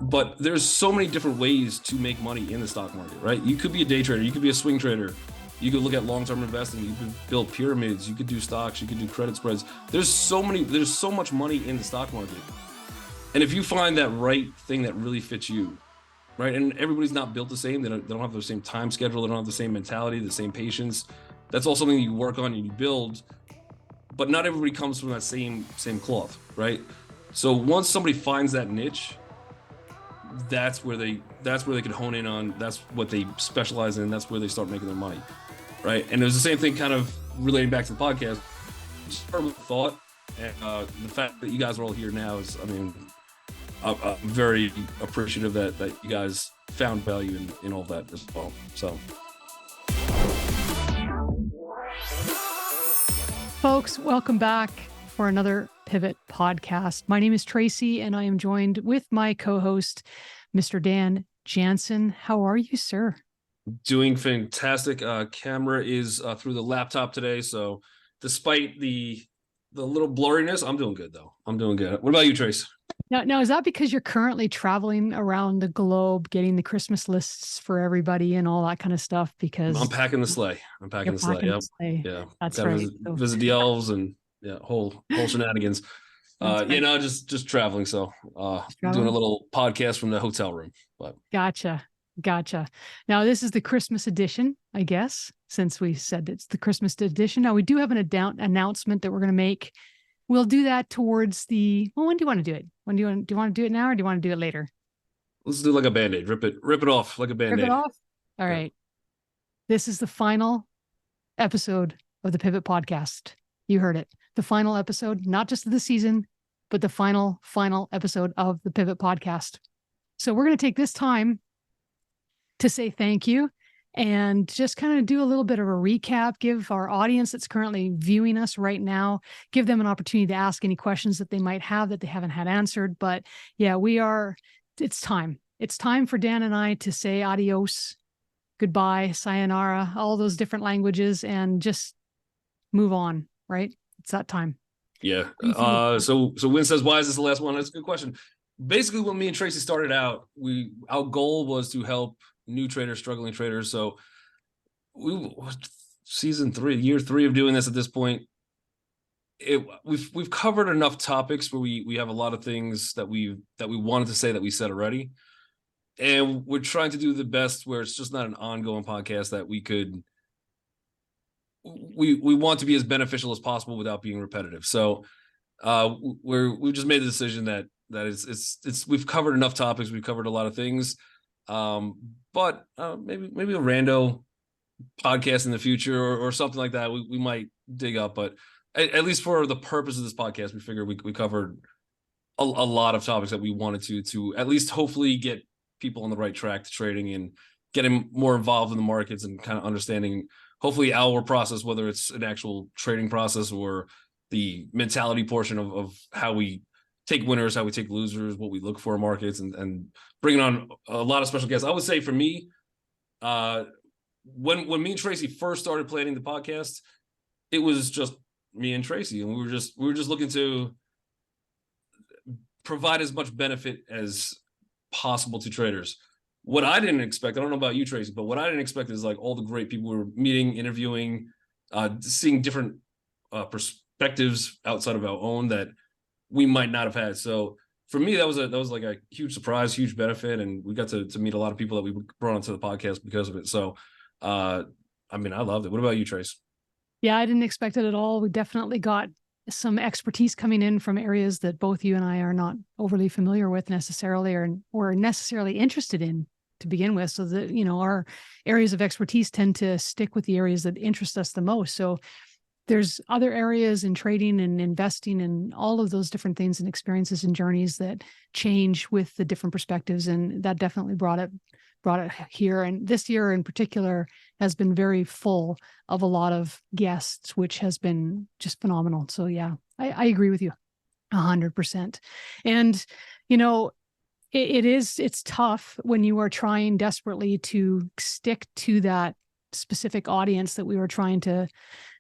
But there's so many different ways to make money in the stock market, right? You could be a day trader, you could be a swing trader, you could look at long-term investing, you could build pyramids, you could do stocks, you could do credit spreads. There's so much money in the stock market. And if you find that right thing that really fits you, right? And everybody's not built the same. They don't have the same time schedule. They don't have the same mentality, the same patience. That's all something you work on and you build. But not everybody comes from that same cloth, right? So once somebody finds that niche, that's where they can hone in on. That's what they specialize in. That's where they start making their money, right? And it was the same thing, kind of relating back to the podcast. Start with thought, and the fact that you guys are all here now is, I mean, I'm very appreciative that you guys found value in all that as well. So, folks, welcome back for another Pivot podcast. My name is Tracy, and I am joined with my co-host, Mr. Dan Jansen. How are you, sir? Doing fantastic. Camera is through the laptop today, so despite the little blurriness, I'm doing good though. I'm doing good. What about you, Trace? Now, is that because you're currently traveling around the globe, getting the Christmas lists for everybody and all that kind of stuff? Because I'm packing the sleigh. Yep. Yeah, that's right. Visit the elves and whole shenanigans. Right. Just traveling. So doing a little podcast from the hotel room. But Gotcha. Now, this is the Christmas edition, I guess, since we said it's the Christmas edition. Now, we do have an announcement that we're going to make. We'll do that towards when do you want to do it? Do you want to do it now, or do you want to do it later? Let's do like a Band-Aid. Rip it off like a Band-Aid. Rip it off? All right. This is the final episode of the Pivot podcast. You heard it. The final episode, not just of the season, but the final episode of the Pivot podcast. So we're going to take this time to say thank you and just kind of do a little bit of a recap, give our audience that's currently viewing us right now, give them an opportunity to ask any questions that they might have that they haven't had answered. But yeah, it's time. It's time for Dan and I to say adios, goodbye, sayonara, all those different languages, and just move on, right? It's that time. Yeah. So Win says, why is this the last one? That's a good question. Basically, when me and Tracy started out, our goal was to help new traders, struggling traders. So year 3 of doing this at this point, we've covered enough topics where we have a lot of things that we wanted to say that we said already. And we're trying to do the best where it's just not an ongoing podcast that we want to be as beneficial as possible without being repetitive. So we've just made the decision that we've covered enough topics. We've covered a lot of things. But maybe a rando podcast in the future or something like that we might dig up. But at least for the purpose of this podcast, we figured we covered a lot of topics that we wanted to at least hopefully get people on the right track to trading and getting more involved in the markets and kind of understanding hopefully our process, whether it's an actual trading process or the mentality portion of how we take winners, how we take losers, what we look for in markets, and bringing on a lot of special guests. I would say for me, when me and Tracy first started planning the podcast, it was just me and Tracy, and we were just looking to provide as much benefit as possible to traders. What I didn't expect, I don't know about you, Tracy, but what I didn't expect is like all the great people we were meeting, interviewing, seeing different perspectives outside of our own that we might not have had. So for me, that was like a huge surprise, huge benefit, and we got to meet a lot of people that we brought onto the podcast because of it. So, I mean, I loved it. What about you, Trace? Yeah, I didn't expect it at all. We definitely got some expertise coming in from areas that both you and I are not overly familiar with necessarily, or necessarily interested in to begin with. So that, our areas of expertise tend to stick with the areas that interest us the most. So there's other areas in trading and investing and all of those different things and experiences and journeys that change with the different perspectives. And that definitely brought it here. And this year in particular has been very full of a lot of guests, which has been just phenomenal. So yeah, I agree with you 100%. And, it's tough when you are trying desperately to stick to that specific audience that we were trying to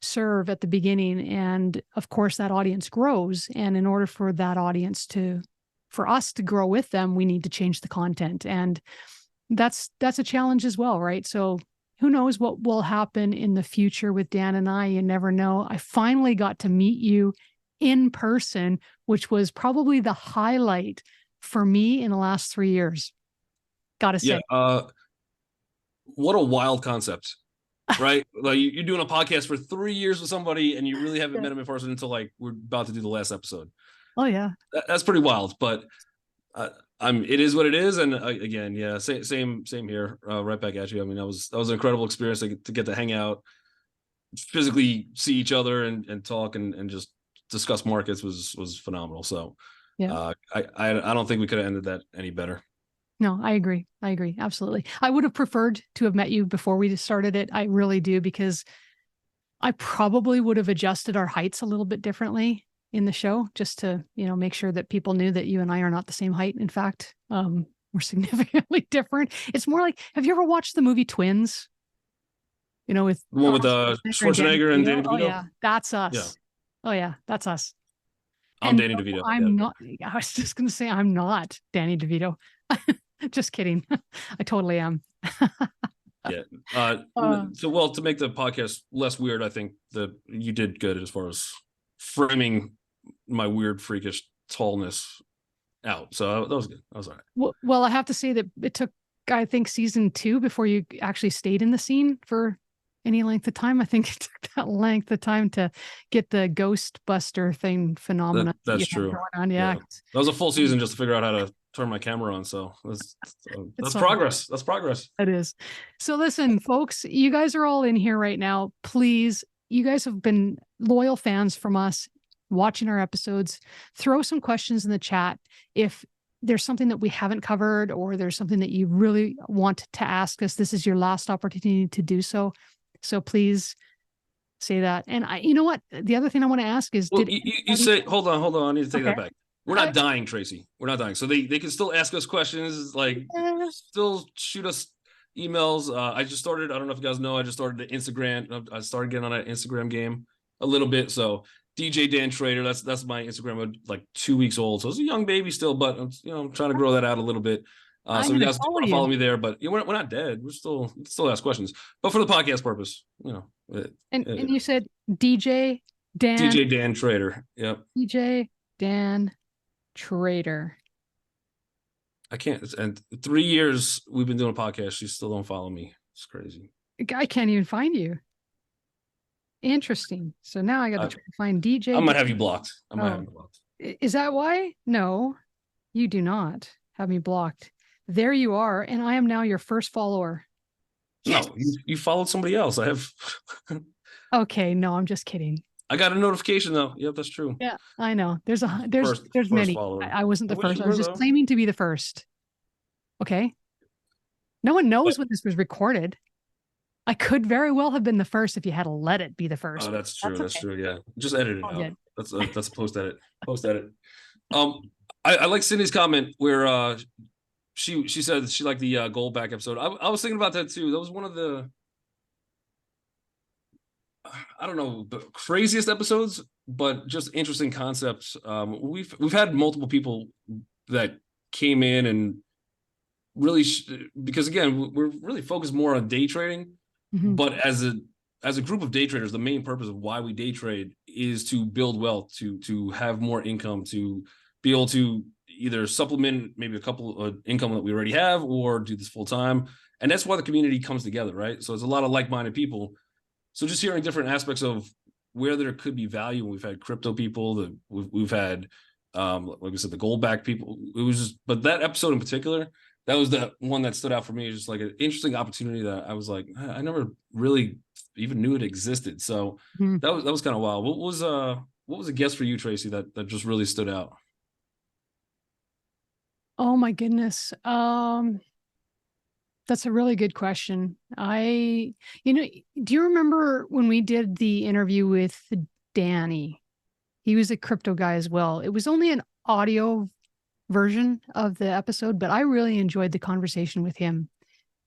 serve at the beginning. And of course, that audience grows. And in order for that audience to for us to grow with them, we need to change the content. And that's a challenge as well, right? So who knows what will happen in the future with Dan and I? You never know. I finally got to meet you in person, which was probably the highlight for me in the last 3 years. Gotta say. Yeah. What a wild concept, right? Like you're doing a podcast for 3 years with somebody and you really haven't met him in person until like we're about to do the last episode. Oh yeah. That's pretty wild, but it is what it is. And again, yeah, same here. Right back at you. I mean, that was an incredible experience to get to hang out, physically see each other and talk and just discuss markets was phenomenal. So yeah, I don't think we could have ended that any better. No, I agree. Absolutely. I would have preferred to have met you before we started it. I really do, because I probably would have adjusted our heights a little bit differently in the show, just to, make sure that people knew that you and I are not the same height. In fact, we're significantly different. It's more like, have you ever watched the movie Twins? With the one with Schwarzenegger and Danny DeVito. Oh yeah, that's us. Yeah. Oh yeah, that's us. I'm Danny DeVito. I'm not. I was just going to say I'm not Danny DeVito. Just kidding. I totally am. Yeah. So, to make the podcast less weird, I think that you did good as far as framing my weird, freakish tallness out. So that was good. That was all right. Well, I have to say that it took, I think, season 2 before you actually stayed in the scene for any length of time. I think it took that length of time to get the Ghostbuster thing phenomenon. That's true. Yeah. That was a full season just to figure out how to turn my camera on. So that's progress. That's progress. It is. So listen, folks, you guys are all in here right now. Please, you guys have been loyal fans from us watching our episodes. Throw some questions in the chat. If there's something that we haven't covered or there's something that you really want to ask us, this is your last opportunity to do so. So please say that. And you know what? The other thing I want to ask is, you say, hold on. I need to take that back. We're not dying, Tracy. We're not dying. So they can still ask us questions, like still shoot us emails. I just started, I don't know if you guys know, I just started the Instagram. I started getting on that Instagram game a little bit. So DJ Dan Trader, that's my Instagram, like 2 weeks old. So it's a young baby still, but I'm trying to grow that out a little bit. So you guys want to follow me there, but we're not dead. We still ask questions, but for the podcast purpose, And you said DJ Dan Trader. Yep. DJ Dan Trader. I can't. And 3 years we've been doing a podcast. You still don't follow me. It's crazy. I can't even find you. Interesting. So now I got to try to find DJ. I might have you blocked. Is that why? No, you do not have me blocked. There you are. And I am now your first follower. Yes. No, you followed somebody else. I have. Okay. No, I'm just kidding. I got a notification though. Yep, that's true. Yeah, I know. There's many. I wasn't the first. I was just claiming to be the first. Okay. No one knows when this was recorded. I could very well have been the first if you had to let it be the first. Oh, that's true. That's true. Yeah, just edit it out. That's a post edit. I like Cindy's comment where she said she liked the Goldback episode. I was thinking about that too. That was one of the, I don't know, the craziest episodes, but just interesting concepts. We've had multiple people that came in and really because again we're really focused more on day trading, but as a group of day traders, the main purpose of why we day trade is to build wealth, to have more income, to be able to either supplement maybe a couple of income that we already have or do this full time. And that's why the community comes together, right? So it's a lot of like-minded people. So just hearing different aspects of where there could be value. We've had crypto people, we've had, like I said, the Goldback people. It was just, but that episode in particular, that was the one that stood out for me. Just like an interesting opportunity that I was like, I never really even knew it existed. So that was kind of wild. What was a guess for you, Tracy, that just really stood out? Oh my goodness. That's a really good question. Do you remember when we did the interview with Danny? He was a crypto guy as well. It was only an audio version of the episode, but I really enjoyed the conversation with him.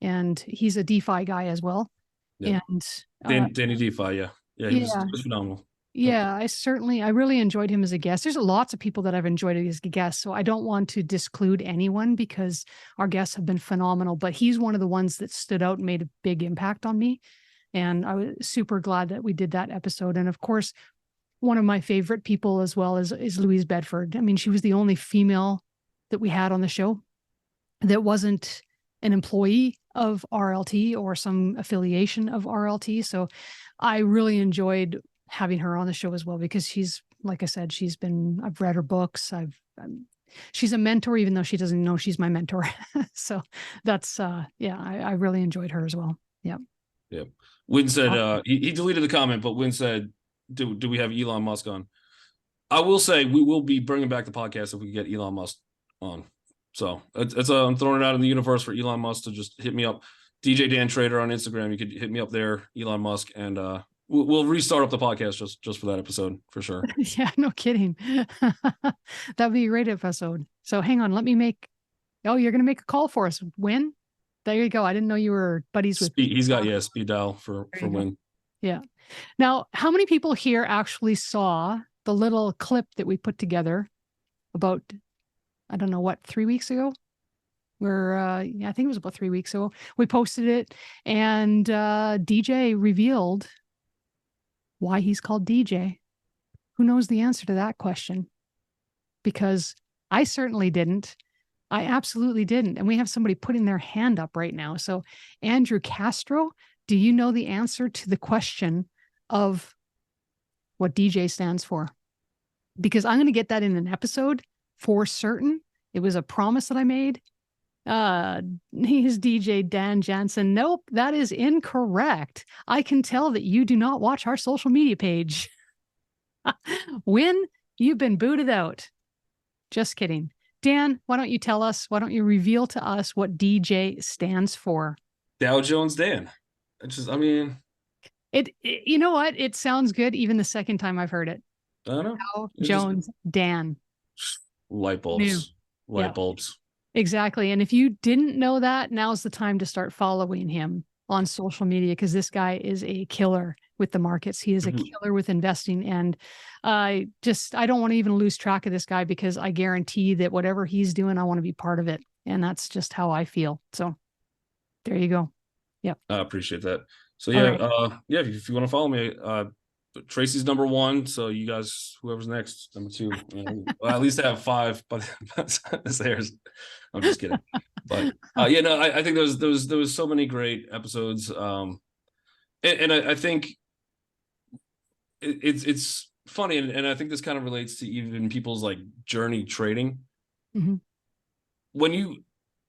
And he's a DeFi guy as well. Yeah. And Danny DeFi, yeah. Yeah, he was phenomenal. Yeah, I really enjoyed him as a guest. There's lots of people that I've enjoyed as a guest, so I don't want to disclude anyone because our guests have been phenomenal, but he's one of the ones that stood out and made a big impact on me. And I was super glad that we did that episode. And of course, one of my favorite people as well is Louise Bedford. I mean, she was the only female that we had on the show that wasn't an employee of RLT or some affiliation of RLT. So I really enjoyed having her on the show as well, because she's, like I said, I've read her books. She's a mentor, even though she doesn't know she's my mentor. So that's, I really enjoyed her as well. Yeah. Yeah. Win said, he deleted the comment, but Win said, do we have Elon Musk on? I will say we will be bringing back the podcast if we get Elon Musk on. So I'm throwing it out in the universe for Elon Musk to just hit me up. DJ Dan Trader on Instagram. You could hit me up there, Elon Musk, and we'll restart up the podcast just for that episode for sure. Yeah, no kidding. That'd be a great episode. So hang on, you're going to make a call for us. Win? There you go. I didn't know you were buddies with. He's got speed dial for Win. Yeah. Now, how many people here actually saw the little clip that we put together about, I don't know what, 3 weeks ago? I think it was about 3 weeks ago. We posted it, and DJ revealed why he's called DJ. Who knows the answer to that question? Because I certainly didn't. I absolutely didn't. And we have somebody putting their hand up right now. So, Andrew Castro, do you know the answer to the question of what DJ stands for? Because I'm going to get that in an episode for certain. It was a promise that I made. He's DJ Dan Jansen. Nope, that is incorrect. I can tell that you do not watch our social media page. Win, you've been booted out. Just kidding. Dan, why don't you reveal to us what DJ stands for? Dow Jones Dan. You know what? It sounds good even the second time I've heard it. I don't know. Dow Jones Dan. Light bulbs. Light bulbs. Exactly. And if you didn't know that, now's the time to start following him on social media, because this guy is a killer with the markets. He is a killer with investing. And I don't want to even lose track of this guy, because I guarantee that whatever he's doing, I want to be part of it. And that's just how I feel. So there you go. Yeah. I appreciate that. So yeah, right. If you want to follow me, Tracy's number 1. So you guys, whoever's next, number 2. Well, at least I have 5, but this airs. I'm just kidding. But I think there was so many great episodes. And I think it's funny, and I think this kind of relates to even people's like journey trading. Mm-hmm. When you,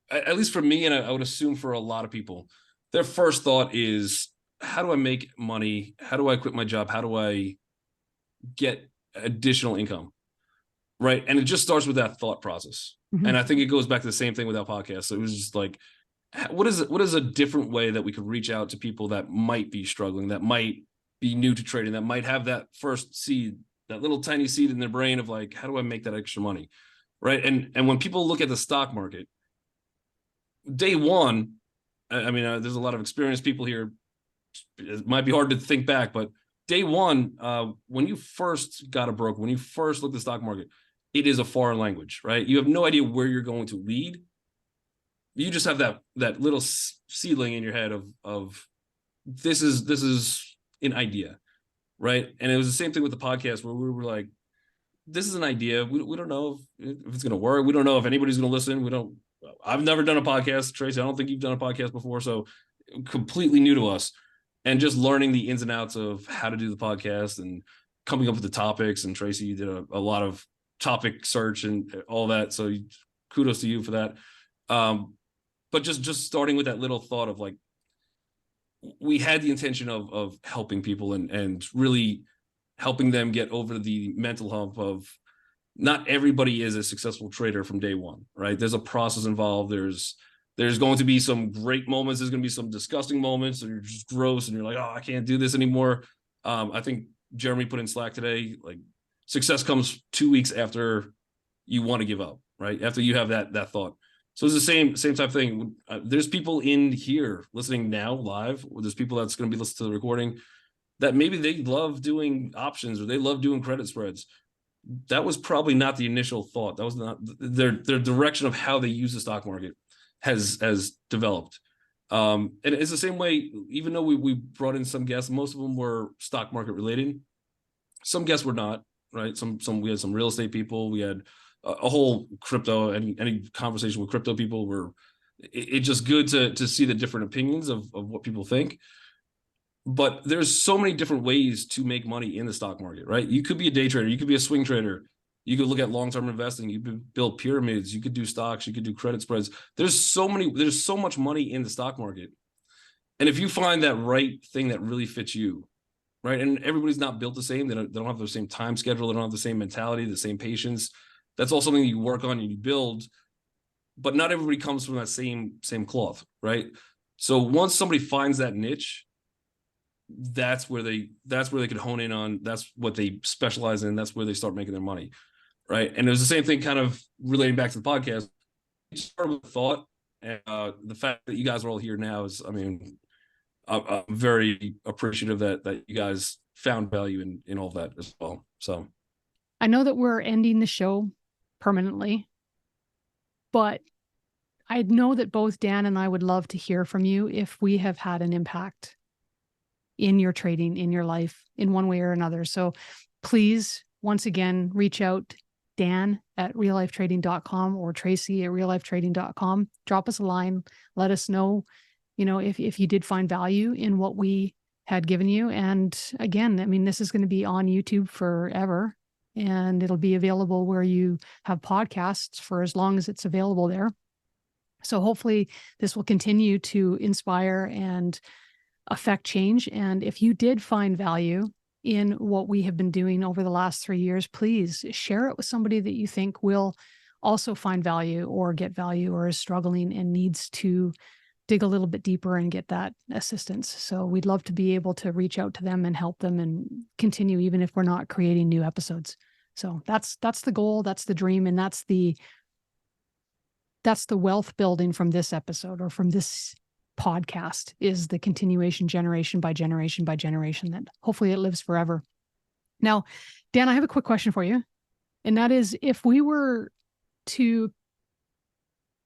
at least for me, and I would assume for a lot of people, their first thought is, how do I make money? How do I quit my job? How do I get additional income? Right. And it just starts with that thought process. Mm-hmm. And I think it goes back to the same thing with our podcast. So it was just like, what is a different way that we could reach out to people that might be struggling, that might be new to trading, that might have that first seed, that little tiny seed in their brain of like, how do I make that extra money? Right. And when people look at the stock market, day one, I mean, there's a lot of experienced people here. It might be hard to think back, but day one, when you first got a broker, when you first look at the stock market, it is a foreign language, right? You have no idea where you're going to lead. You just have that little seedling in your head of this is an idea, right? And it was the same thing with the podcast, where we were like, this is an idea. We don't know if it's going to work. We don't know if anybody's going to listen. I've never done a podcast, Tracy. I don't think you've done a podcast before, so completely new to us. And just learning the ins and outs of how to do the podcast and coming up with the topics. And Tracy, you did a lot of topic search and all that. So kudos to you for that. But just starting with that little thought of like, we had the intention of helping people and really helping them get over the mental hump of not everybody is a successful trader from day one, right? There's a process involved. There's going to be some great moments. There's going to be some disgusting moments, and you're just gross and you're like, oh, I can't do this anymore. I think Jeremy put in Slack today, like, success comes 2 weeks after you want to give up, right? After you have that thought. So it's the same type of thing. There's people in here listening now live. There's people that's going to be listening to the recording. that maybe they love doing options or they love doing credit spreads. That was probably not the initial thought. That was not their direction of how they use the stock market has developed. And it's the same way, even though we brought in some guests, most of them were stock market related. Some guests were not, right? Some we had some real estate people, we had a whole crypto, any conversation with crypto people were, it's just good to see the different opinions of what people think. But there's so many different ways to make money in the stock market, right? You could be a day trader, you could be a swing trader, you could look at long-term investing, you could build pyramids, you could do stocks, you could do credit spreads. There's so much money in the stock market. And if you find that right thing that really fits you, right? And everybody's not built the same. They don't have the same time schedule. They don't have the same mentality, the same patience. That's all something you work on and you build, but not everybody comes from that same cloth, right? So once somebody finds that niche, that's where they could hone in on, that's what they specialize in, that's where they start making their money, right? And it was the same thing, kind of relating back to the podcast. It started with thought, and the fact that you guys are all here now is, I mean, I'm very appreciative that you guys found value in all of that as well. So I know that we're ending the show permanently, but I know that both Dan and I would love to hear from you if we have had an impact in your trading, in your life, in one way or another. So please, once again, reach out, Dan at reallifetrading.com or Tracy at reallifetrading.com. Drop us a line. Let us know, if you did find value in what we had given you. And again, I mean, this is going to be on YouTube forever, and it'll be available where you have podcasts for as long as it's available there. So hopefully this will continue to inspire and affect change. And if you did find value in what we have been doing over the last 3 years, please share it with somebody that you think will also find value or get value or is struggling and needs to dig a little bit deeper and get that assistance. So we'd love to be able to reach out to them and help them and continue, even if we're not creating new episodes. So that's the goal, that's the dream, and that's the wealth building from this episode or from this podcast, is the continuation, generation by generation by generation, that hopefully it lives forever. Now, Dan, I have a quick question for you. And that is, if we were to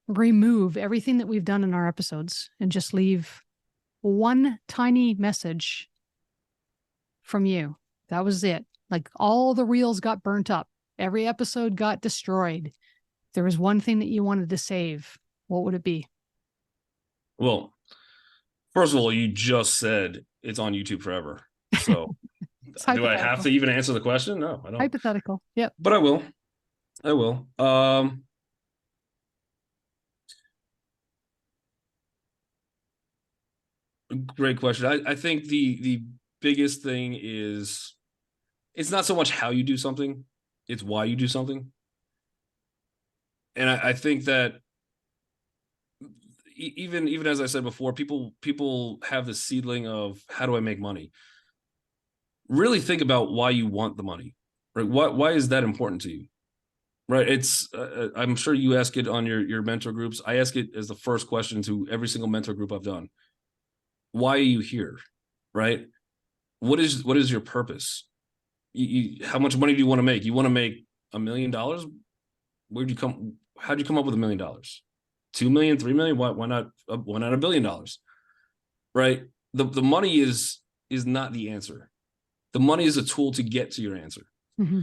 remove everything that we've done in our episodes and just leave one tiny message from you, that was it. Like all the reels got burnt up, every episode got destroyed. There was one thing that you wanted to save, what would it be? Well, first of all, you just said it's on YouTube forever. So do I have to even answer the question? No, I don't. Hypothetical. Yep. But I will. Great question. I think the biggest thing is, it's not so much how you do something, it's why you do something. And I think that even as I said before, people have the seedling of, how do I make money? Really think about why you want the money, right? Why is that important to you, right? It's I'm sure you ask it on your mentor groups. I ask it as the first question to every single mentor group I've done. Why are you here, right? What is your purpose? How much money do you want to make? You want to make $1 million? How'd you come up with $1 million? 2 million, 3 million? Why not $1 billion? Right? The money is not the answer. The money is a tool to get to your answer. Mm-hmm.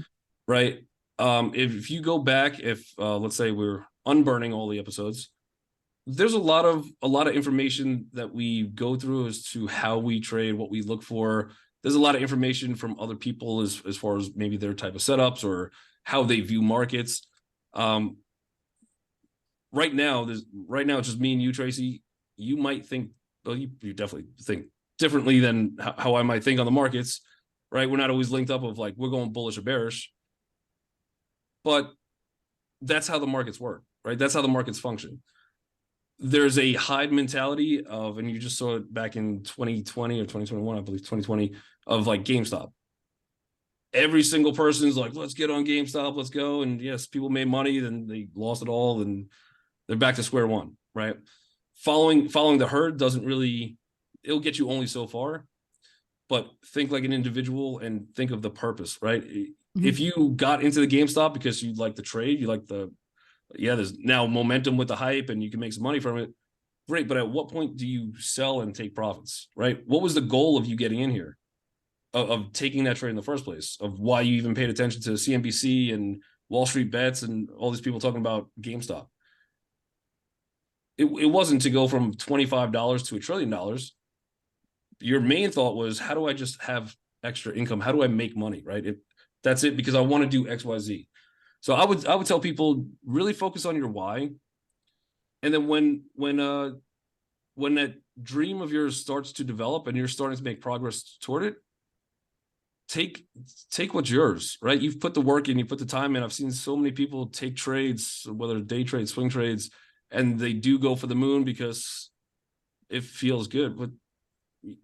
Right? If you go back, let's say we're unburning all the episodes, there's a lot of information that we go through as to how we trade, what we look for. There's a lot of information from other people as far as maybe their type of setups or how they view markets. Right now it's just me and you, Tracy. You might think, well, you definitely think differently than how I might think on the markets, right? We're not always linked up of like, we're going bullish or bearish, but that's how the markets work, right? That's how the markets function. There's a hide mentality of, and you just saw it back in 2020 or 2021, I believe 2020, of like GameStop. Every single person's like, let's get on GameStop, let's go. And yes, people made money, then they lost it all, and they're back to square one, right? Following the herd doesn't really, it'll get you only so far. but think like an individual and think of the purpose, right? Mm-hmm. If you got into the GameStop because you like the trade, you like there's now momentum with the hype and you can make some money from it. Great. But at what point do you sell and take profits, right? What was the goal of you getting in here, of taking that trade in the first place, of why you even paid attention to CNBC and Wall Street Bets and all these people talking about GameStop? It wasn't to go from $25 to $1 trillion. Your main thought was, how do I just have extra income? How do I make money, right? That's it, because I want to do X, Y, Z. So I would tell people, really focus on your why. And then when that dream of yours starts to develop and you're starting to make progress toward it, take what's yours, right? You've put the work in, you put the time in. I've seen so many people take trades, whether day trades, swing trades, and they do go for the moon because it feels good. But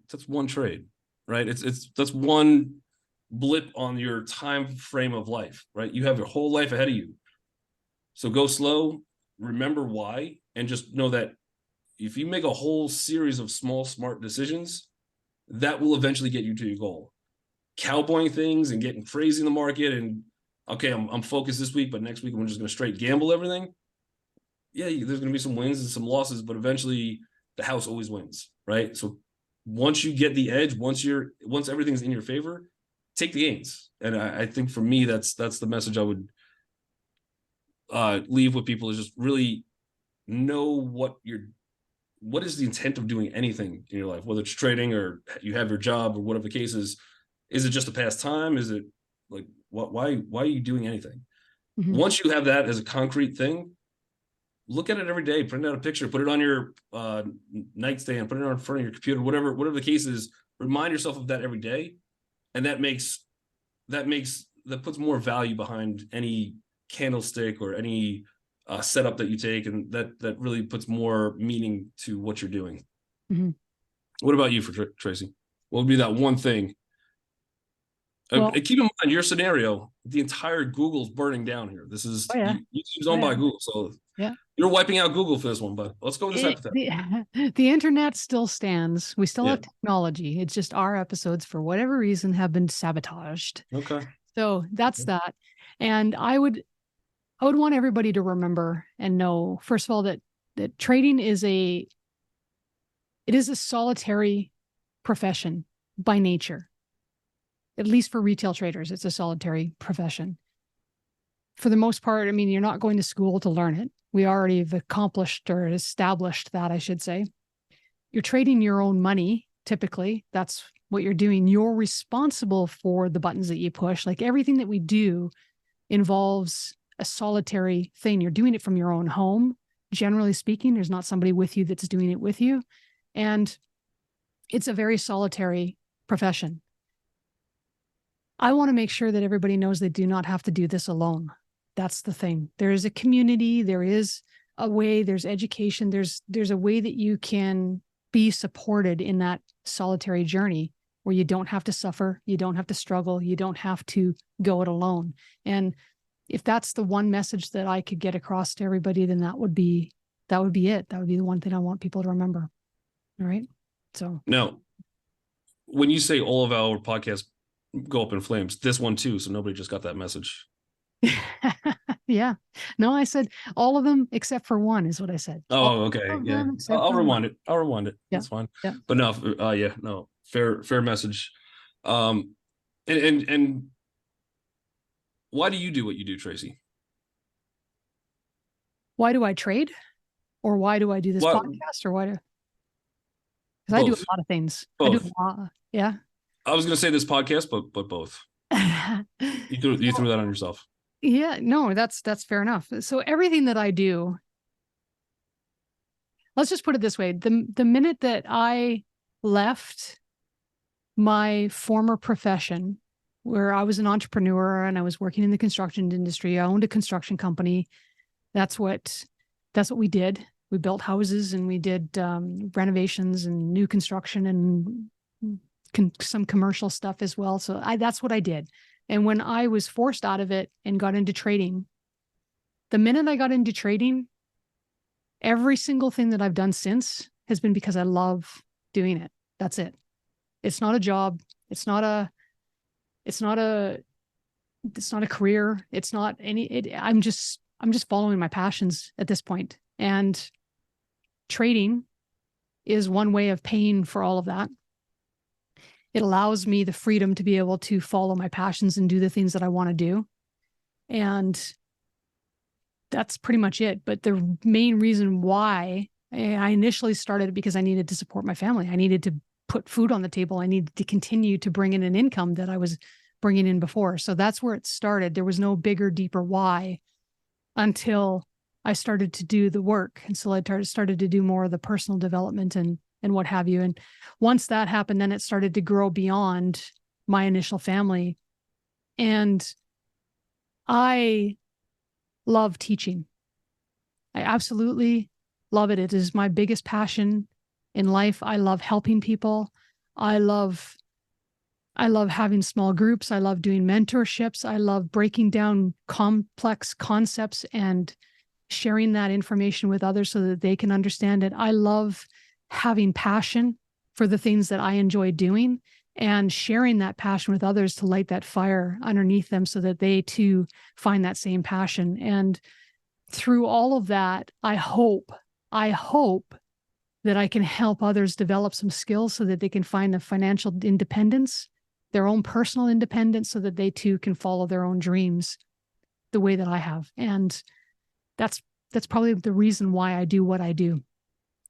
that's one trade, right? That's one blip on your time frame of life, right? You have your whole life ahead of you. So go slow, remember why, and just know that if you make a whole series of small, smart decisions, that will eventually get you to your goal. Cowboying things and getting crazy in the market and, okay, I'm focused this week, but next week I'm just going to straight gamble everything. Yeah, there's going to be some wins and some losses, but eventually the house always wins, right? So once you get the edge, once everything's in your favor, take the gains. And I think for me, that's the message I would leave with people, is just really know what is the intent of doing anything in your life, whether it's trading or you have your job or whatever the case is. Is it just a pastime? Is it like, why are you doing anything? Mm-hmm. Once you have that as a concrete thing, look at it every day, print out a picture, put it on your nightstand, put it in front of your computer, whatever the case is. Remind yourself of that every day. And that puts more value behind any candlestick or any setup that you take. And that really puts more meaning to what you're doing. Mm-hmm. What about you, for Tracy? What would be that one thing? Well, keep in mind your scenario, the entire Google's burning down here. This is YouTube's owned by Google. So you're wiping out Google for this one, but let's go with this hypothetical. The internet still stands. We still have technology. It's just our episodes, for whatever reason, have been sabotaged. Okay. So that's that. And I would want everybody to remember and know, first of all, that trading is a solitary profession by nature. At least for retail traders, it's a solitary profession. For the most part, I mean, you're not going to school to learn it. We already have accomplished or established that, I should say. You're trading your own money, typically. That's what you're doing. You're responsible for the buttons that you push. Like, everything that we do involves a solitary thing. You're doing it from your own home. Generally speaking, there's not somebody with you that's doing it with you. And it's a very solitary profession. I want to make sure that everybody knows they do not have to do this alone. That's the thing. There is a community. There is a way. There's education. There's a way that you can be supported in that solitary journey where you don't have to suffer. You don't have to struggle. You don't have to go it alone. And if that's the one message that I could get across to everybody, then that would be it. That would be the one thing I want people to remember. All right. So now, when you say all of our podcasts go up in flames, this one too, so nobody just got that message. Yeah. No, I said all of them except for one is what I said. Oh, okay. Yeah. I'll rewind it. Yeah. That's fine. Yeah. But no, fair message. And why do you do what you do, Tracy? Why do I trade? Or why do I do this podcast? Or why do? Because I do a lot of things. Both. I do a lot. Yeah. I was going to say this podcast, but both. You threw that on yourself. Yeah, no, that's fair enough. So everything that I do, let's just put it this way. The minute that I left my former profession, where I was an entrepreneur and I was working in the construction industry, I owned a construction company. That's what we did. We built houses and we did renovations and new construction and some commercial stuff as well. So that's what I did. And when I was forced out of it and got into trading, the minute I got into trading, every single thing that I've done since has been because I love doing it. That's it. It's not a job. It's not a career. It's not I'm just following my passions at this point. And trading is one way of paying for all of that. It allows me the freedom to be able to follow my passions and do the things that I want to do. And that's pretty much it. But the main reason why I initially started it because I needed to support my family. I needed to put food on the table. I needed to continue to bring in an income that I was bringing in before. So that's where it started. There was no bigger, deeper why until I started to do the work. And so I started to do more of the personal development and what have you. And once that happened, then it started to grow beyond my initial family. And I love teaching. I absolutely love it. It is my biggest passion in life. I love helping people. I love having small groups. I love doing mentorships. I love breaking down complex concepts and sharing that information with others so that they can understand it. I love having passion for the things that I enjoy doing and sharing that passion with others to light that fire underneath them so that they too find that same passion. And through all of that, I hope that I can help others develop some skills so that they can find the financial independence, their own personal independence, so that they too can follow their own dreams the way that I have. And that's probably the reason why I do what I do.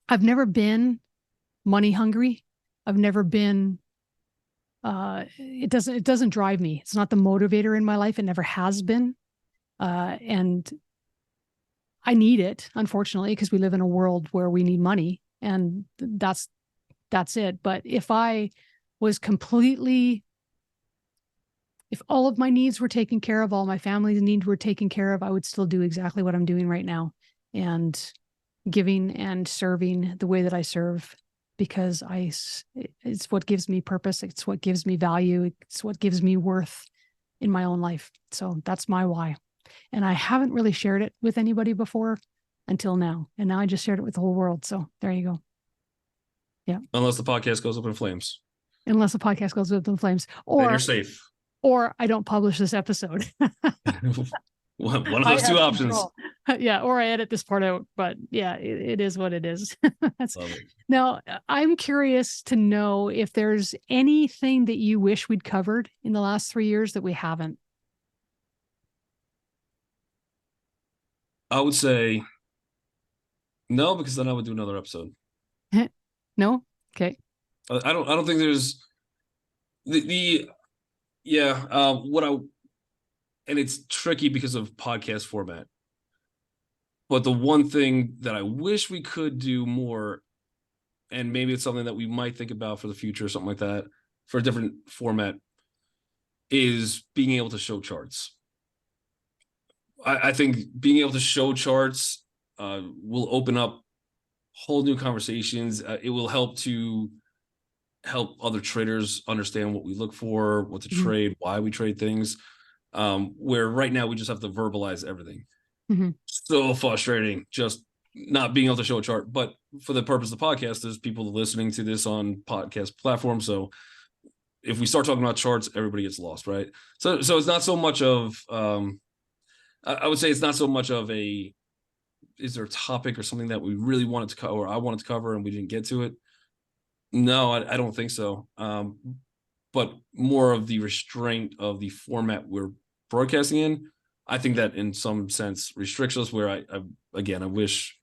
I've never been money hungry. I've never been, it doesn't drive me. It's not the motivator in my life. It never has been. And I need it, unfortunately, because we live in a world where we need money, and that's it. But if I was if all of my needs were taken care of, all my family's needs were taken care of, I would still do exactly what I'm doing right now, and giving and serving the way that I serve, because it's what gives me purpose. It's what gives me value. It's what gives me worth in my own life. So that's my why. And I haven't really shared it with anybody before until now. And now I just shared it with the whole world. So there you go. Yeah. Unless the podcast goes up in flames. Unless the podcast goes up in flames. Then you're safe. Or I don't publish this episode. One of those two options. Control. Yeah, or I edit this part out. But yeah, it is what it is. Love it. Now, I'm curious to know if there's anything that you wish we'd covered in the last 3 years that we haven't. I would say no, because then I would do another episode. No? Okay. I don't think there's and it's tricky because of podcast format. But the one thing that I wish we could do more, and maybe it's something that we might think about for the future or something like that, for a different format, is being able to show charts. I think being able to show charts will open up whole new conversations. It will help other traders understand what we look for, what to trade, why we trade things. Where right now we just have to verbalize everything. Mm-hmm. So frustrating, just not being able to show a chart. But for the purpose of the podcast, there's people listening to this on podcast platforms. So if we start talking about charts, everybody gets lost, right? So it's not so much of I would say it's not so much of is there a topic or something that we really wanted to cover, or I wanted to cover and we didn't get to it? No, I don't think so. But more of the restraint of the format we're broadcasting in. I think that in some sense restricts us, where I wish,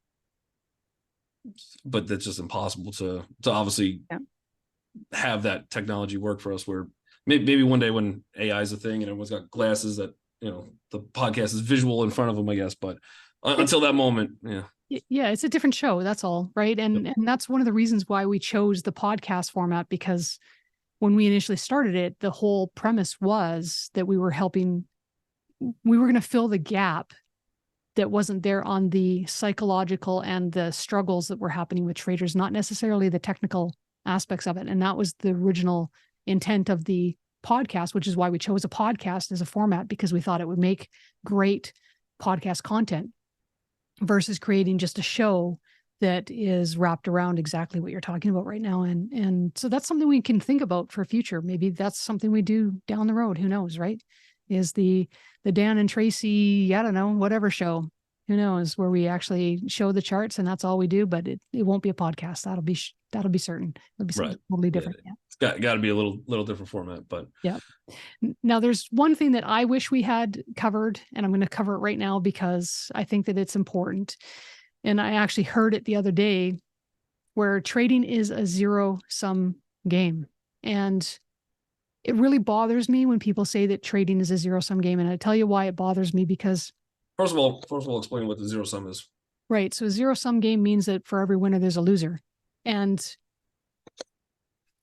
but that's just impossible to obviously have that technology work for us, where maybe one day when AI is a thing and everyone's got glasses that, the podcast is visual in front of them, I guess. But until that moment, yeah, it's a different show. That's all, right? And that's one of the reasons why we chose the podcast format, because when we initially started it, the whole premise was that we were going to fill the gap that wasn't there on the psychological and the struggles that were happening with traders, not necessarily the technical aspects of it. And that was the original intent of the podcast, which is why we chose a podcast as a format, because we thought it would make great podcast content versus creating just a show that is wrapped around exactly what you're talking about right now. And so that's something we can think about for future. Maybe that's something we do down the road. Who knows, right? Is the Dan and Tracy, I don't know, whatever show, who knows, where we actually show the charts and that's all we do, but it won't be a podcast. That'll be certain. It'll be something totally different. Yeah. It's got to be a little different format, but yeah. Now there's one thing that I wish we had covered, and I'm going to cover it right now because I think that it's important. And I actually heard it the other day where trading is a zero-sum game. And it really bothers me when people say that trading is a zero-sum game. And I tell you why it bothers me, because first of all, explain what the zero sum is. Right. So a zero-sum game means that for every winner, there's a loser. And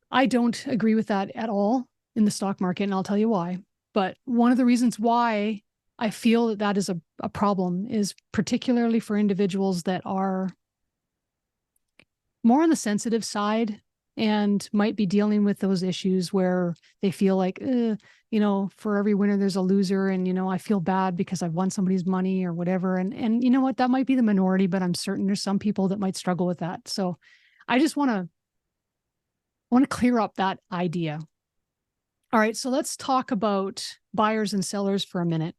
I don't agree with that at all in the stock market, and I'll tell you why. But one of the reasons why I feel that that is a problem is particularly for individuals that are more on the sensitive side and might be dealing with those issues where they feel like, for every winner, there's a loser. And, I feel bad because I've won somebody's money or whatever. And you know what, that might be the minority, but I'm certain there's some people that might struggle with that. So I just want to clear up that idea. All right. So let's talk about buyers and sellers for a minute.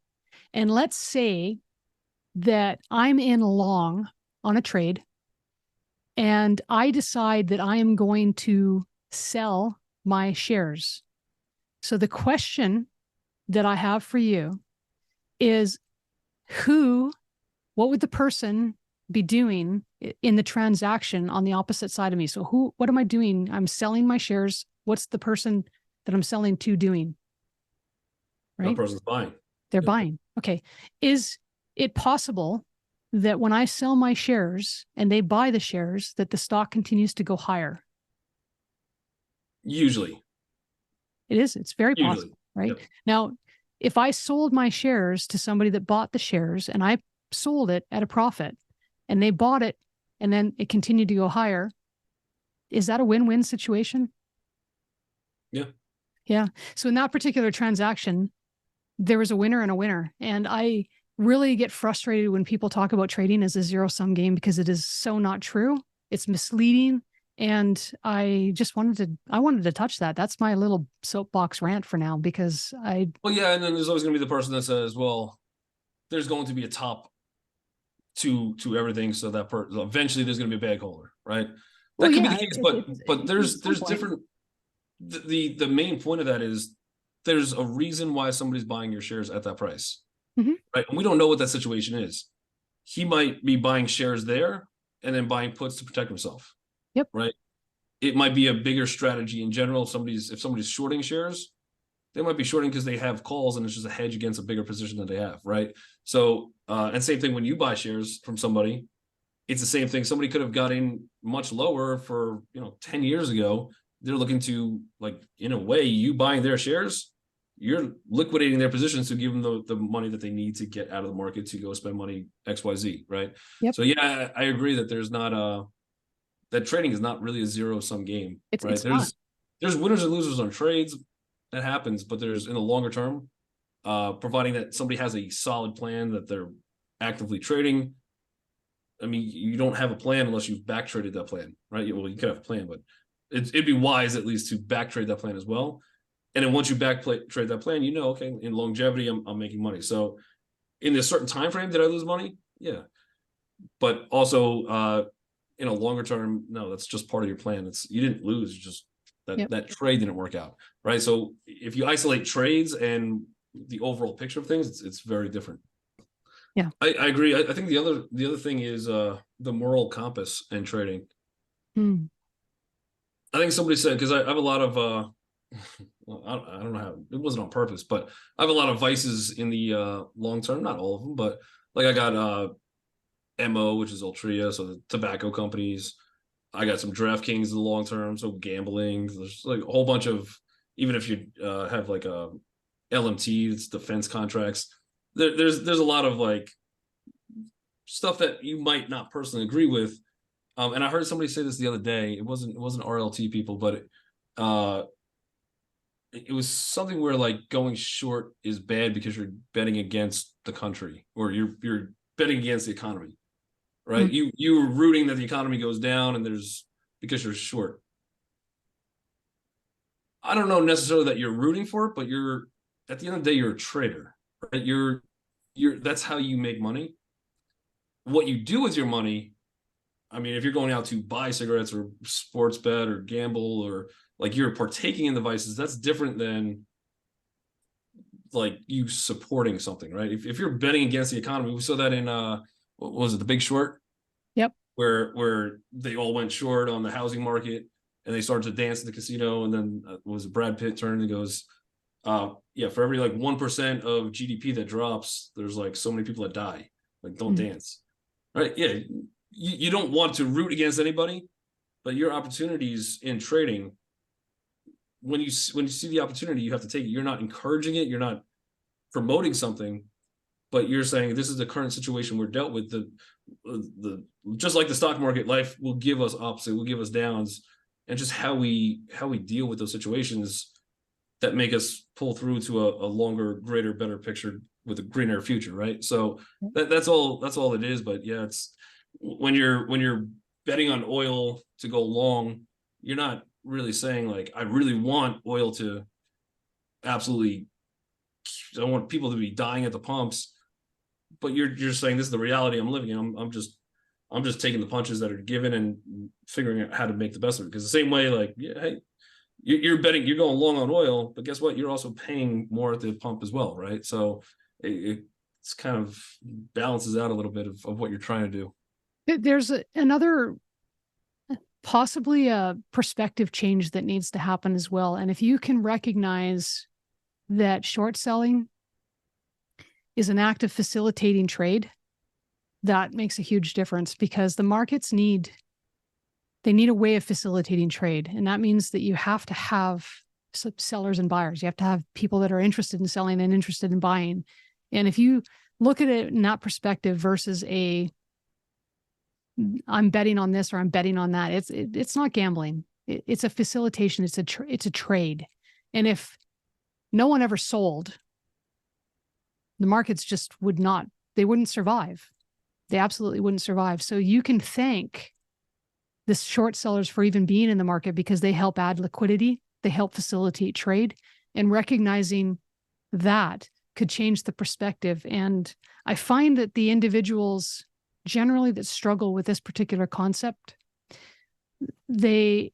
And let's say that I'm in long on a trade and I decide that I am going to sell my shares. So the question that I have for you is what would the person be doing in the transaction on the opposite side of me? So what am I doing? I'm selling my shares. What's the person that I'm selling to doing? Right? That person's buying. They're buying. Okay. Is it possible that when I sell my shares and they buy the shares, that the stock continues to go higher? Usually. It is. It's very possible, right? Yep. Now, if I sold my shares to somebody that bought the shares and I sold it at a profit and they bought it and then it continued to go higher, is that a win-win situation? Yeah. Yeah. So in that particular transaction, there was a winner and a winner. And I really get frustrated when people talk about trading as a zero-sum game because it is so not true. It's misleading. And I wanted to touch that. That's my little soapbox rant for now because well, yeah. And then there's always going to be the person that says, well, there's going to be a top to everything. So that eventually there's going to be a bag holder, right? That could be the case, but there's different. The main point of that is there's a reason why somebody's buying your shares at that price, right? And we don't know what that situation is. He might be buying shares there and then buying puts to protect himself. Yep. Right. It might be a bigger strategy in general. If somebody's shorting shares, they might be shorting because they have calls and it's just a hedge against a bigger position that they have. Right. So, and same thing when you buy shares from somebody, it's the same thing. Somebody could have got in much lower for, 10 years ago. They're looking to, like, in a way, you buying their shares, you're liquidating their positions to give them the money that they need to get out of the market to go spend money XYZ. Right. Yep. So, yeah, I agree that there's not that trading is not really a zero-sum game. Right. There's winners and losers on trades. That happens, but there's in the longer term, providing that somebody has a solid plan that they're actively trading. I mean, you don't have a plan unless you've back traded that plan, right? Well, you could have a plan, but it'd be wise at least to back trade that plan as well. And then once you back trade that plan, okay, in longevity, I'm making money. So in a certain time frame, did I lose money? Yeah, but also in a longer term, no, that's just part of your plan. You didn't lose, just that trade didn't work out, right? So if you isolate trades and the overall picture of things, it's very different. Yeah, I agree. I think the other thing is the moral compass in trading. I think somebody said, because I have a lot of well, I don't know how, it wasn't on purpose, but I have a lot of vices in the long term, not all of them, but like I got MO, which is Altria, so the tobacco companies. I got some DraftKings in the long term, so gambling. There's like a whole bunch of, even if you have like a LMT, it's defense contracts. There's a lot of like stuff that you might not personally agree with. And I heard somebody say this the other day. It wasn't RLT people, but it was something where like going short is bad because you're betting against the country or you're betting against the economy. right? You're rooting that the economy goes down and because you're short. I don't know necessarily that you're rooting for it, but you're at the end of the day, you're a trader, right? That's how you make money. What you do with your money, I mean, if you're going out to buy cigarettes or sports bet or gamble or like you're partaking in the vices, that's different than like you supporting something, right? If you're betting against the economy, we saw that in what was it, The Big Short? Yep. Where they all went short on the housing market and they started to dance in the casino, and then was Brad Pitt turned and goes, yeah, for every like 1% of GDP that drops, there's like so many people that die. Like, don't dance. Right? Yeah. You don't want to root against anybody, but your opportunities in trading, when you see the opportunity, you have to take it. You're not encouraging it, you're not promoting something, but you're saying this is the current situation we're dealt with. The just like the stock market, life will give us ups, it will give us downs, and just how we deal with those situations that make us pull through to a longer, greater, better picture with a greener future, right? So that's all it is. But yeah, it's when you're betting on oil to go long, you're not really saying like, I really want oil to absolutely, I don't want people to be dying at the pumps, but you're saying this is the reality I'm living in. I'm just taking the punches that are given and figuring out how to make the best of it. Because the same way, like, yeah, hey, you're betting, you're going long on oil, but guess what? You're also paying more at the pump as well, right? So it's kind of balances out a little bit of what you're trying to do. There's another possibly a perspective change that needs to happen as well. And if you can recognize that short selling is an act of facilitating trade, that makes a huge difference, because the markets need a way of facilitating trade. And that means that you have to have sellers and buyers. You have to have people that are interested in selling and interested in buying. And if you look at it in that perspective versus I'm betting on this or I'm betting on that, it's not gambling. It's a facilitation. It's a trade. And if no one ever sold, the markets just wouldn't survive. They absolutely wouldn't survive. So you can thank the short sellers for even being in the market, because they help add liquidity, they help facilitate trade, and recognizing that could change the perspective. And I find that the individuals generally that struggle with this particular concept, they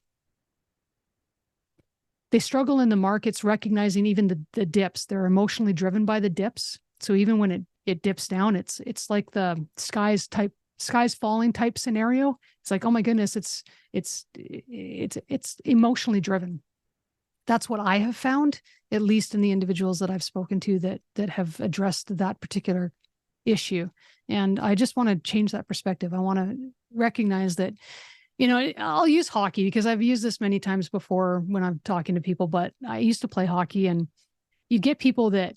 struggle in the markets, recognizing even the dips. They're emotionally driven by the dips. So even when it dips down, it's like the skies falling type scenario. It's like, oh my goodness, it's emotionally driven. That's what I have found, at least in the individuals that I've spoken to that have addressed that particular issue. And I just want to change that perspective. I want to recognize that, I'll use hockey because I've used this many times before when I'm talking to people, but I used to play hockey, and you'd get people that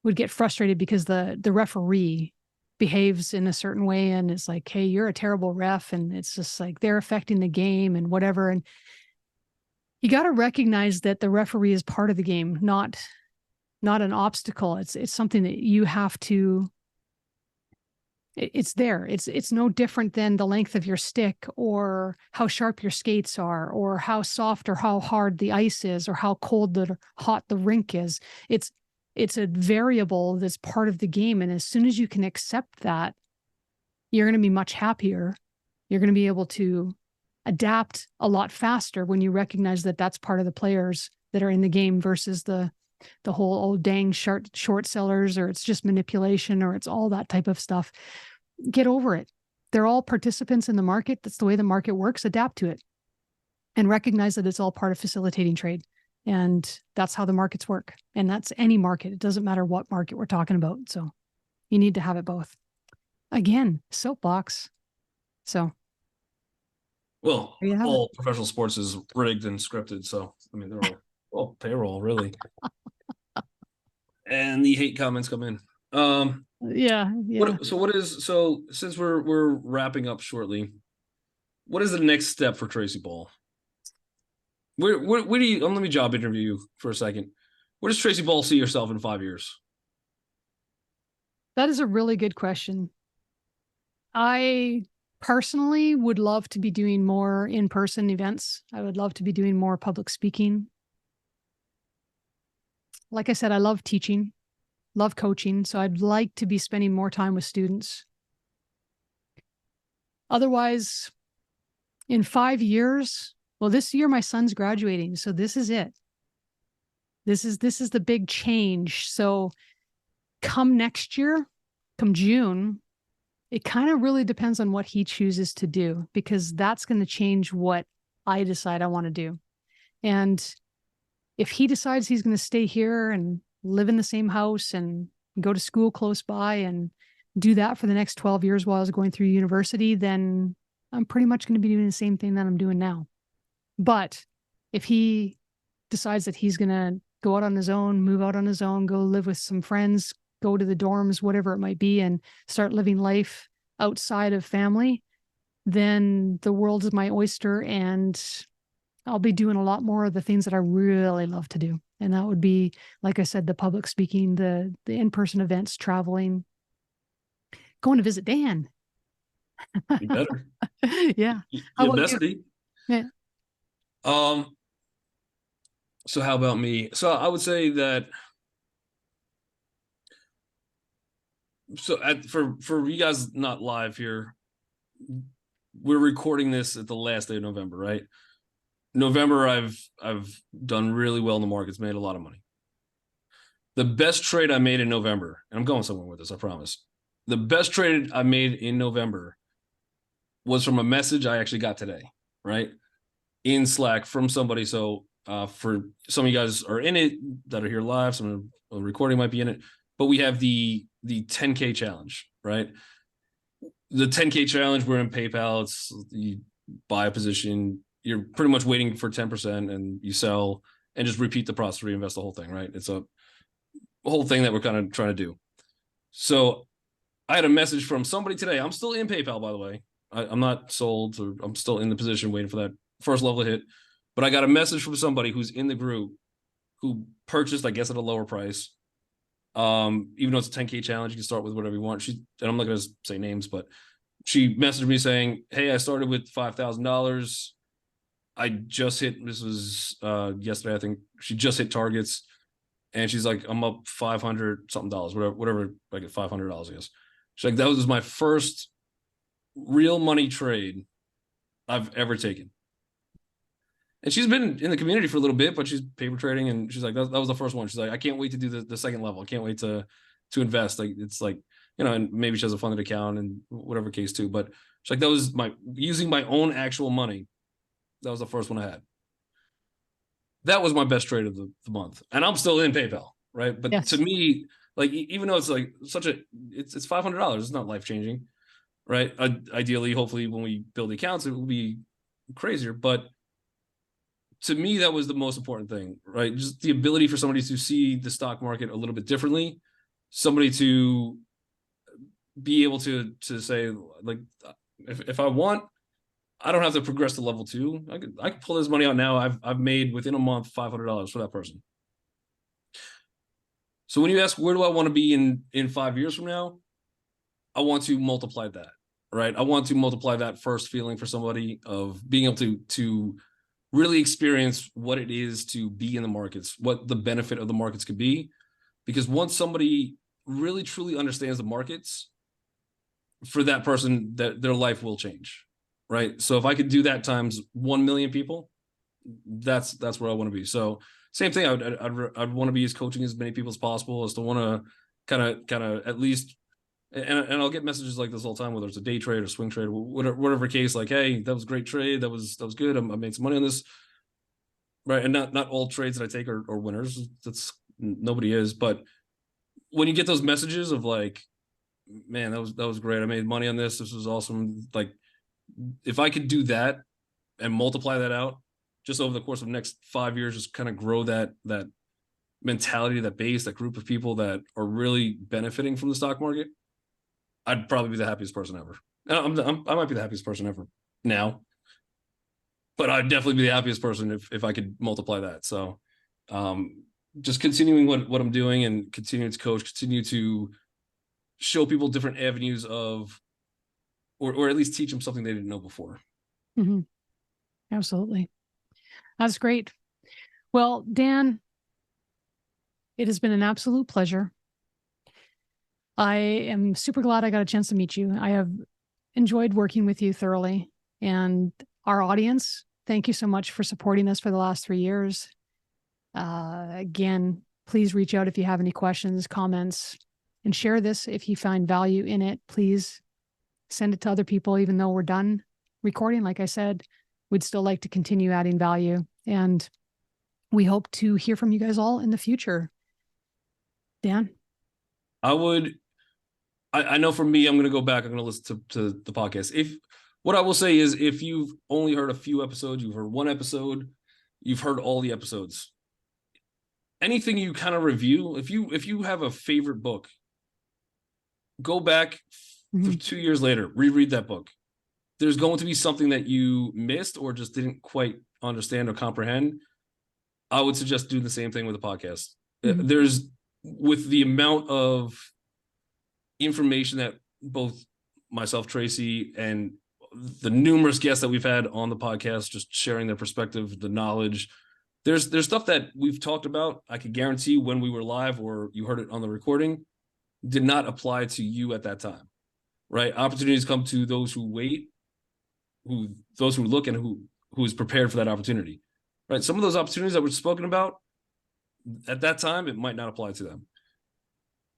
would get frustrated because the referee behaves in a certain way, and it's like, hey, you're a terrible ref, and it's just like they're affecting the game and whatever. And you got to recognize that the referee is part of the game, not an obstacle. It's something that you have to, it's there. It's no different than the length of your stick or how sharp your skates are or how soft or how hard the ice is or how cold or hot the rink is. It's a variable that's part of the game. And as soon as you can accept that, you're going to be much happier. You're going to be able to adapt a lot faster when you recognize that that's part of the players that are in the game versus the whole, oh, dang short sellers, or it's just manipulation, or it's all that type of stuff. Get over it. They're all participants in the market. That's the way the market works. Adapt to it and recognize that it's all part of facilitating trade. And that's how the markets work. And that's any market. It doesn't matter what market we're talking about. So you need to have it both. Again, soapbox. So. Well, all professional sports is rigged and scripted. So, I mean, they're all payroll, really. And the hate comments come in. Yeah. So since we're wrapping up shortly, what is the next step for Tracy Ball? Where do you, let me job interview you for a second. Where does Tracy Ball see yourself in 5 years? That is a really good question. I personally would love to be doing more in-person events. I would love to be doing more public speaking. Like I said, I love teaching, love coaching. So I'd like to be spending more time with students. Otherwise, in 5 years, well, this year my son's graduating. So this is it. This is the big change. So come next year, come June, it kind of really depends on what he chooses to do, because that's going to change what I decide I want to do. And if he decides he's going to stay here and live in the same house and go to school close by and do that for the next 12 years while I was going through university, then I'm pretty much going to be doing the same thing that I'm doing now. But if he decides that he's going to go out on his own, move out on his own, go live with some friends, go to the dorms, whatever it might be, and start living life outside of family, then the world is my oyster, and I'll be doing a lot more of the things that I really love to do. And that would be, like I said, the public speaking, the in-person events, traveling, going to visit Dan. You better. Yeah. How about you? Yeah. So how about me? So I would say that, for you guys not live here, we're recording this at the last day of November, right? November, I've done really well in the markets, made a lot of money. The best trade I made in November, and I'm going somewhere with this, I promise. The best trade I made in November was from a message I actually got today, right? In Slack from somebody. So for some of you guys are in it that are here live, some of the recording might be in it, but we have the 10K challenge, right? The 10K challenge, we're in PayPal. It's, you buy a position, you're pretty much waiting for 10% and you sell and just repeat the process, reinvest the whole thing, right? It's a whole thing that we're kind of trying to do. So I had a message from somebody today. I'm still in PayPal, by the way. I'm not sold, or I'm still in the position waiting for that first level hit. But I got a message from somebody who's in the group who purchased, I guess, at a lower price. Even though it's a 10K challenge, you can start with whatever you want. And I'm not going to say names, but she messaged me saying, "Hey, I started with $5,000. I just hit," this was yesterday, I think. She just hit targets, and she's like, "I'm up 500 something dollars, whatever, like at $500, I guess." She's like, "That was my first real money trade I've ever taken." And she's been in the community for a little bit, but she's paper trading, and she's like, that was the first one. She's like, "I can't wait to do the second level. I can't wait to invest." Like, it's like, and maybe she has a funded account and whatever case too. But she's like, that was using my own actual money. That was the first one I had. That was my best trade of the month. And I'm still in PayPal, right? But yes, to me, like, even though it's like it's $500, it's not life-changing, right? Ideally, hopefully when we build the accounts, it will be crazier. But to me, that was the most important thing, right? Just the ability for somebody to see the stock market a little bit differently, somebody to be able to say, like, if I want, I don't have to progress to level 2. I could pull this money out now. I've made within a month $500 for that person. So when you ask, where do I want to be in 5 years from now? I want to multiply that, right? I want to multiply that first feeling for somebody of being able to really experience what it is to be in the markets, what the benefit of the markets could be. Because once somebody really truly understands the markets, for that person, that their life will change, right? So if I could do that times 1 million people, that's where I want to be. So same thing, I'd want to be coaching as many people as possible, as to want to kind of at least, and I'll get messages like this all the time, whether it's a day trade or swing trade, whatever case, like, "Hey, that was a great trade. That was good. I made some money on this." Right. And not all trades that I take are winners. That's, nobody is. But when you get those messages of like, "Man, that was great. I made money on this. This was awesome." Like, if I could do that and multiply that out just over the course of the next 5 years, just kind of grow that mentality, that base, that group of people that are really benefiting from the stock market, I'd probably be the happiest person ever. I might be the happiest person ever now, but I'd definitely be the happiest person if I could multiply that. So just continuing what I'm doing and continuing to coach, continue to show people different avenues of or at least teach them something they didn't know before. Mm-hmm. Absolutely. That's great. Well, Dan, it has been an absolute pleasure. I am super glad I got a chance to meet you. I have enjoyed working with you thoroughly. And our audience, thank you so much for supporting us for the last 3 years. Again, please reach out if you have any questions, comments, and share this if you find value in it. Please send it to other people, even though we're done recording. Like I said, we'd still like to continue adding value. And we hope to hear from you guys all in the future. Dan? I know for me, I'm going to go back. I'm going to listen to the podcast. What I will say is, if you've only heard a few episodes, you've heard one episode, you've heard all the episodes, anything you kind of review, if you have a favorite book, go back 2 years later, reread that book. There's going to be something that you missed or just didn't quite understand or comprehend. I would suggest doing the same thing with a podcast. There's, with the amount of information that both myself, Tracy, and the numerous guests that we've had on the podcast, just sharing their perspective, the knowledge, there's stuff that we've talked about, I could guarantee when we were live or you heard it on the recording, did not apply to you at that time, right? Opportunities come to those who wait, those who look, and who is prepared for that opportunity, right? Some of those opportunities that we're spoken about at that time, it might not apply to them.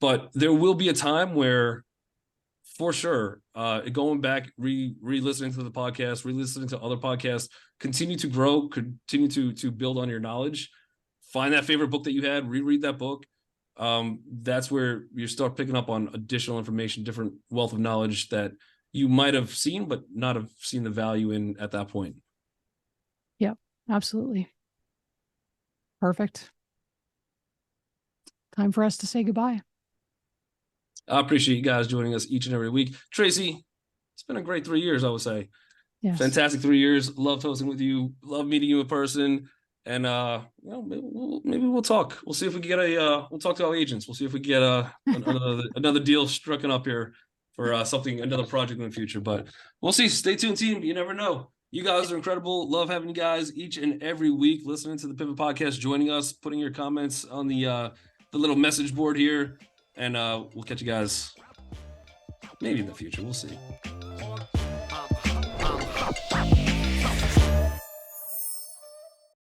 But there will be a time where, for sure, going back, re-listening to the podcast, re-listening to other podcasts, continue to grow, continue to build on your knowledge. Find that favorite book that you had, reread that book. That's where you start picking up on additional information, different wealth of knowledge that you might have seen, but not have seen the value in at that point. Yep, absolutely. Perfect. Time for us to say goodbye. I appreciate you guys joining us each and every week. Tracy, it's been a great 3 years, I would say. Yes. Fantastic 3 years. Loved hosting with you. Love meeting you in person. And maybe we'll talk. We'll see if we can get we'll talk to our agents. We'll see if we get another deal struck up here for another project in the future. But we'll see. Stay tuned, team. You never know. You guys are incredible. Love having you guys each and every week listening to the Pivot Podcast, joining us, putting your comments on the little message board here. And we'll catch you guys maybe in the future. We'll see.